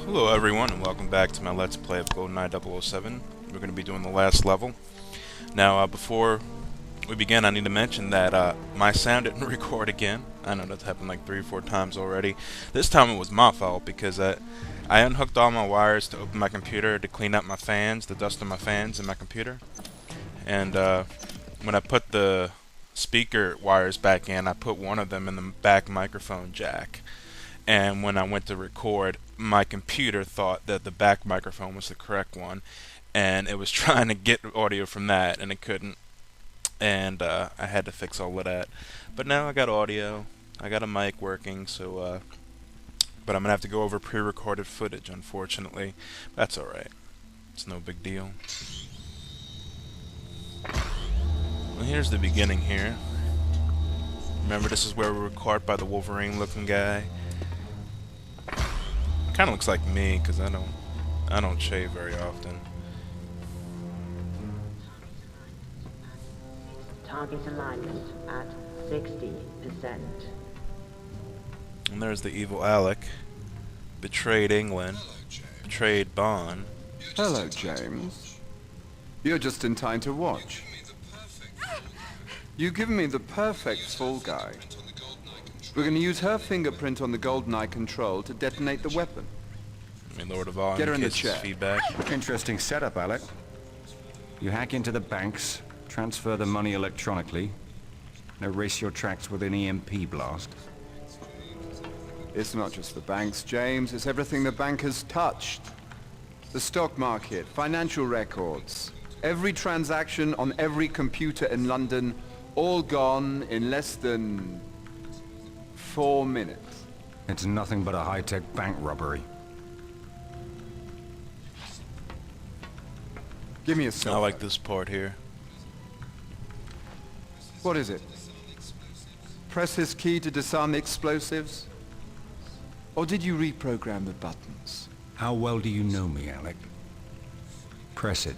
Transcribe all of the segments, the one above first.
Hello everyone and welcome back to my Let's Play of Goldeneye 007. We're going to be doing the last level. Now before we begin I need to mention that my sound didn't record again. I know that's happened like 3 or 4 times already. This time it was my fault because I unhooked all my wires to open my computer to clean up my fans, the dust on my fans in my computer. And when I put the speaker wires back in, I put one of them in the back microphone jack. And when I went to record, my computer thought that the back microphone was the correct one, and it was trying to get audio from that, and it couldn't. And I had to fix all of that. But now I got audio, I got a mic working, so but I'm gonna have to go over pre-recorded footage, unfortunately. That's alright. It's no big deal. Well, here's the beginning here. Remember, this is where we were caught by the Wolverine-looking guy. Kind of looks like me, because I don't shave very often. Target alignment at 60%. And there's the evil Alec. Betrayed England. Betrayed Bond. Hello, James. You're just in time to watch. You've given me the perfect fall guy. We're going to use her fingerprint on the Goldeneye control to detonate the weapon. I mean, Lord of All Get her in the kids chair. feedback. Interesting setup, Alec. You hack into the banks, transfer the money electronically, and erase your tracks with an EMP blast. It's not just the banks, James. It's everything the bankers touched. The stock market, financial records, every transaction on every computer in London, all gone in less than 4 minutes. It's nothing but a high-tech bank robbery. Give me a cell I like phone. this part here. What is it? Press his key to disarm the explosives? Or did you reprogram the buttons? How well do you know me, Alec? Press it,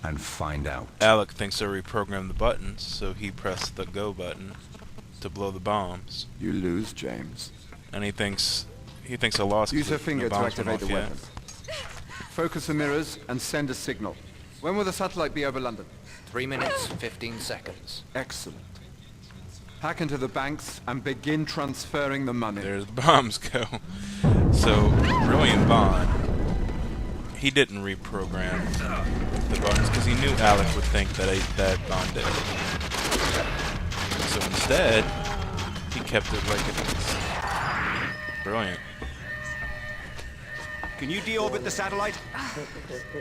and find out. Alec thinks I reprogrammed the buttons, so he pressed the go button to blow the bombs. You lose, James. And he thinks I lost. Use 'cause her the finger to bombs went activate the off yet. weapon. Focus the mirrors and send a signal. When will the satellite be over London? 3 minutes, 15 seconds. Excellent. Hack into the banks and begin transferring the money. There the bombs go. So, Brilliant Bond, he didn't reprogram the buttons because he knew Alec would think that Bond did. So instead, he kept it like it is. Brilliant. Can you deorbit the satellite?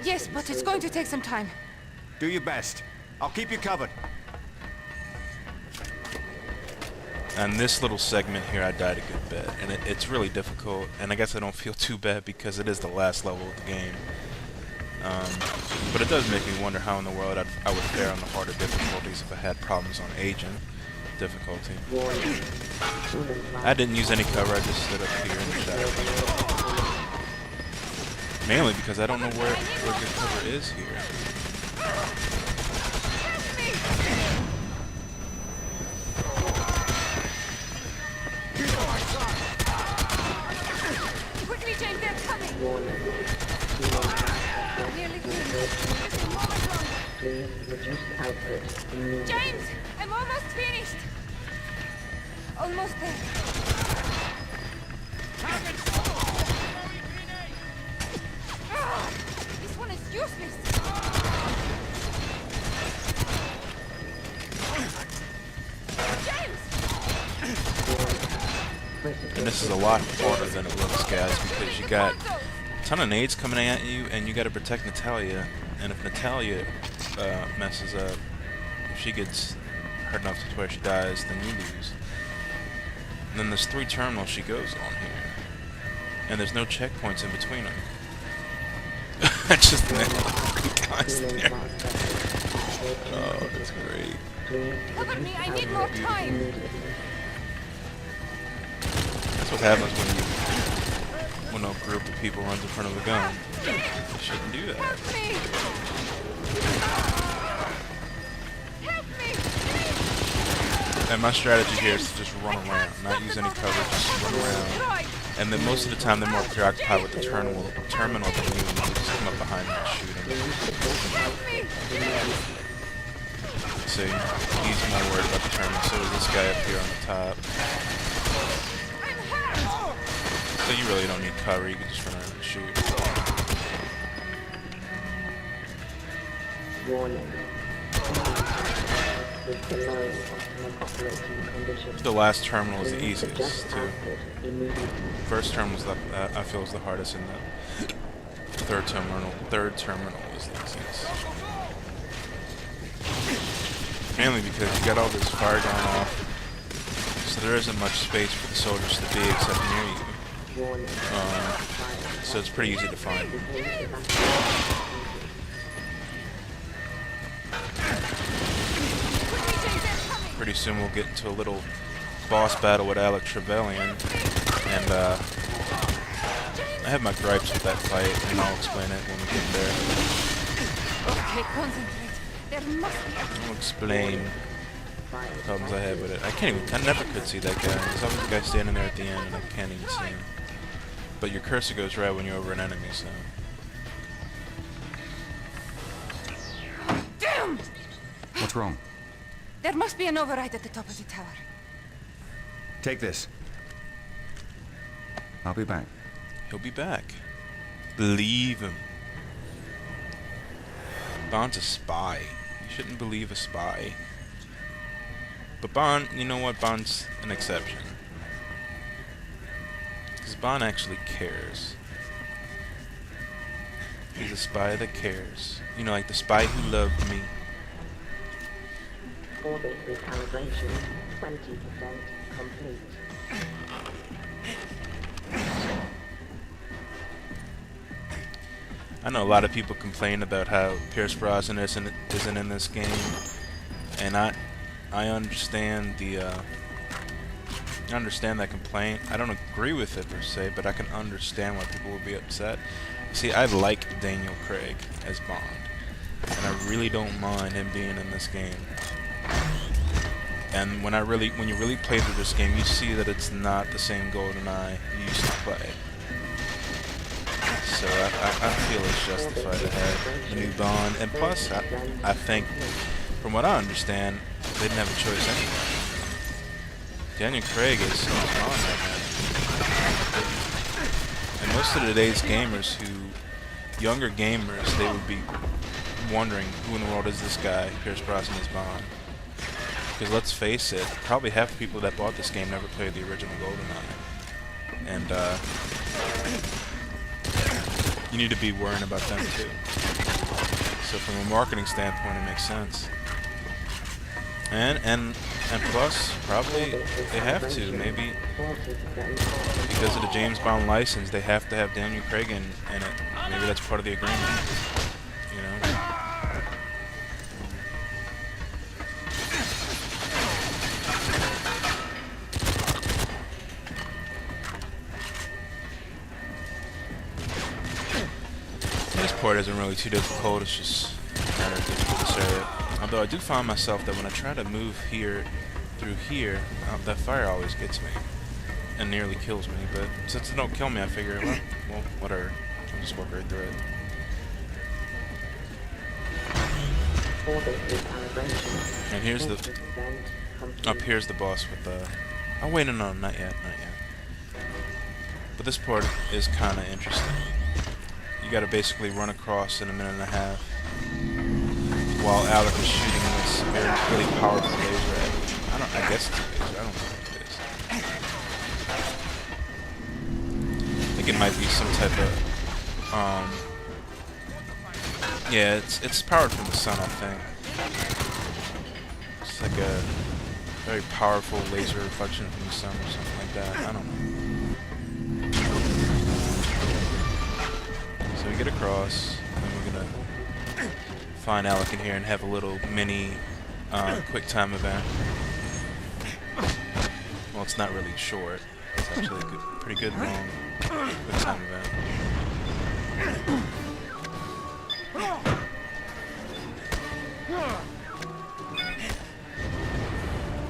Yes, but it's going to take some time. Do your best. I'll keep you covered. And this little segment here, I died a good bit, and it's really difficult. And I guess I don't feel too bad because it is the last level of the game. But it does make me wonder how in the world I would fare on the harder difficulties if I had problems on Agent difficulty. I didn't use any cover, I just stood up here in the shadow. Mainly because I don't know where good cover is here. Quickly, James, they're coming. Nearly through. Just a moment longer. Please reduce output immediately. James, I'm almost finished. Almost there. This one is useless. James! And this is a lot harder than it looks, guys, because you got a ton of nades coming at you, and you got to protect Natalia. And if Natalia messes up, if she gets hurt enough to where she dies, then you lose. And then there's 3 terminals she goes on here, and there's no checkpoints in between them. I just nailed guys there. Oh, that's great. Cover me, I need more time. That's what happens when a group of people runs in front of a gun. You shouldn't do that. Help me! Help me! And my strategy here is to just run around, not use any cover, just run around. Right. And then most of the time they're more preoccupied with the terminal than you. You just come up behind them and shoot him. So he's more worried about the terminal. So is this guy up here on the top. So you really don't need cover. You can just run around and shoot. Warning. With below optimum operating conditions. The last terminal is the easiest Suggest too. output immediately. First terminal is I feel is the hardest, and the third terminal is the easiest. Mainly because you got all this fire going off, so there isn't much space for the soldiers to be except near you. Warning. So it's pretty easy to find. Pretty soon we'll get into a little boss battle with Alec Trevelyan, and I have my gripes with that fight, and I'll explain it when we get there. Okay, concentrate. There must be a... I'll explain the problems I have with it. I never could see that guy. There's always a guy standing there at the end, and I can't even see him. But your cursor goes right when you're over an enemy, so... Damn! What's wrong? There must be an override at the top of the tower. Take this. I'll be back. He'll be back. Believe him. Bond's a spy. You shouldn't believe a spy. But Bond, you know what? Bond's an exception. Because Bond actually cares. He's a spy that cares. You know, like the spy who loved me. Orbit recalibration 20% complete. I know a lot of people complain about how Pierce Brosnan isn't in this game, and I understand I understand that complaint. I don't agree with it per se, but I can understand why people would be upset. See, I like Daniel Craig as Bond, and I really don't mind him being in this game. And when you really play through this game, you see that it's not the same Goldeneye you used to play. So I feel it's justified to have the new Bond. And plus, I think, from what I understand, they didn't have a choice anyway. Daniel Craig is Bond right now. And most of today's gamers younger gamers, they would be wondering, who in the world is this guy, Pierce Brosnan as Bond? Because let's face it, probably half the people that bought this game never played the original GoldenEye. And, you need to be worrying about them too. So from a marketing standpoint, it makes sense. And plus, probably they have to, maybe because of the James Bond license, they have to have Daniel Craig in it. Maybe that's part of the agreement, you know? This part isn't really too difficult, it's just kind of difficult to say it. Although I do find myself that when I try to move through here, that fire always gets me and nearly kills me. But since it don't kill me, I figure, well, whatever. I'll just walk right through it. And here's here's the boss with the... Oh wait, no, not yet. But this part is kind of interesting. You gotta basically run across in a minute and a half while Alec is shooting this really powerful laser at you. I guess it's a laser, I don't know what it is. I think it might be some type of, yeah, it's powered from the sun, I think. It's like a very powerful laser reflection from the sun or something like that, I don't know. So we get across, and then we're gonna find Alec in here and have a little mini quick time event. Well, it's not really short. It's actually a pretty good long quick time event.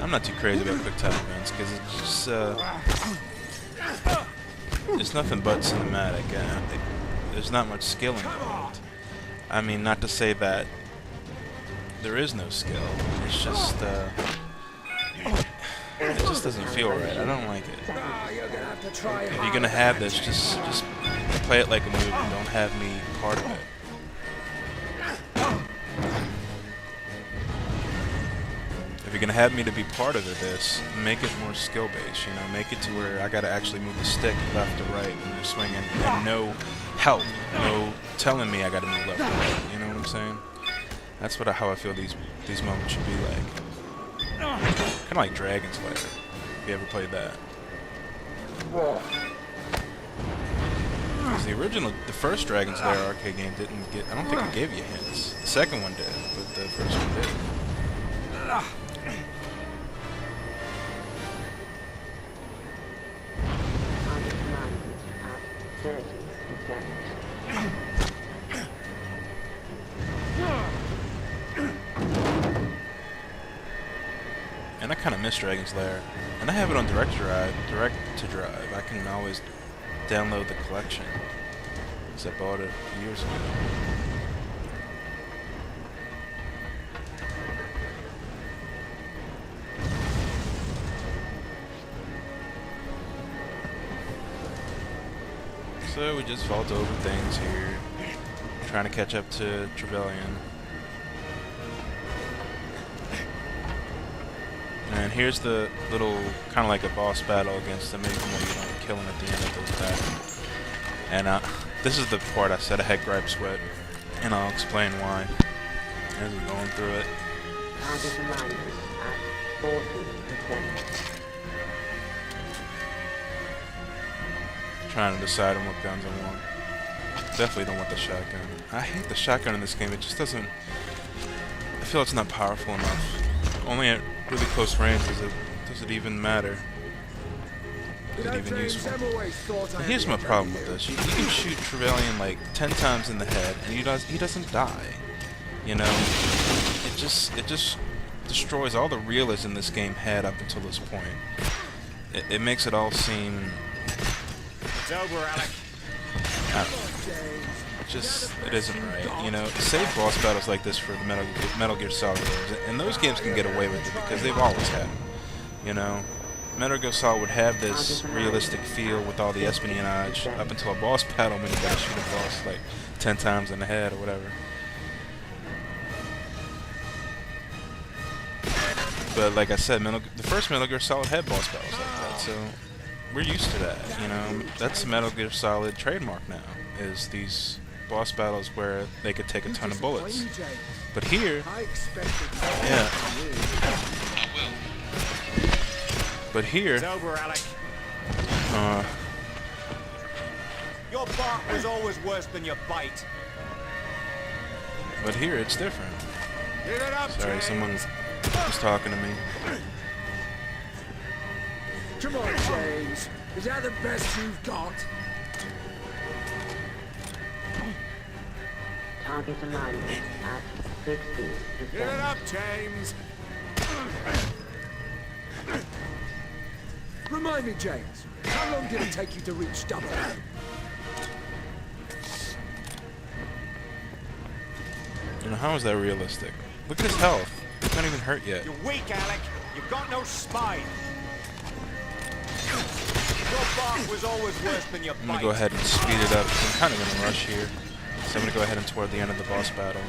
I'm not too crazy about quick time events because it's just it's nothing but cinematic. There's not much skill involved. I mean, not to say that there is no skill. It's just, it just doesn't feel right. I don't like it. If you're gonna have this, just play it like a movie. Don't have me part of it. If you're gonna have me to be part of this, make it more skill-based. You know, make it to where I gotta actually move the stick left to right when you're swinging, and no help, no telling me I gotta move left to right. You know what I'm saying? That's how I feel these moments should be like. Kind of like Dragon Slayer, if you ever played that. Because the first Dragon Slayer arcade game didn't get, I don't think it gave you hints. The second one did, but the first one didn't. Target alignment at 30%. And I kind of miss Dragon Slayer. And I have it on direct to drive. I can always download the collection. Because I bought it years ago. So we just vault over things here. Trying to catch up to Trevelyan. And here's the little, kind of like a boss battle against him, even though you don't kill him at the end of those battles. And this is the part I said I had gripes with, and I'll explain why as we're going through it. Target alignment at 40%. Trying to decide on what guns I want. Definitely don't want the shotgun. I hate the shotgun in this game. It just doesn't... I feel it's not powerful enough. Only at really close range does it even matter. Is it even useful? But here's my problem with this. You can shoot Trevelyan like 10 times in the head, and he doesn't die. You know, it just destroys all the realism this game had up until this point. It makes it all seem... It's over, Alec. I don't know. It isn't right. You know, save boss battles like this for the Metal Gear Solid games, and those games can get away with it because they've always had them. You know, Metal Gear Solid would have this realistic feel with all the espionage up until a boss battle when you gotta shoot a boss like 10 times in the head or whatever. But like I said, the first Metal Gear Solid had boss battles like that, so we're used to that. You know, that's Metal Gear Solid trademark now, is these boss battles where they could take a ton of bullets. But here, yeah. But here, It's over, Alec. Your bark was always worse than your bite. but here it's different. Give it up, Sorry, James. someone was talking to me. Come on, James. Is that the best you've got? Target alignment at 60%. Give it up, James. Remind me, James. How long did it take you to reach double A? You know, how is that realistic? Look at his health. He's not even hurt yet. You're weak, Alec. You've got no spine. Your bark was always worse than your I'm bite. gonna go ahead and speed it up. I'm kind of in a rush here. So I'm gonna go ahead and toward the end of the boss battle.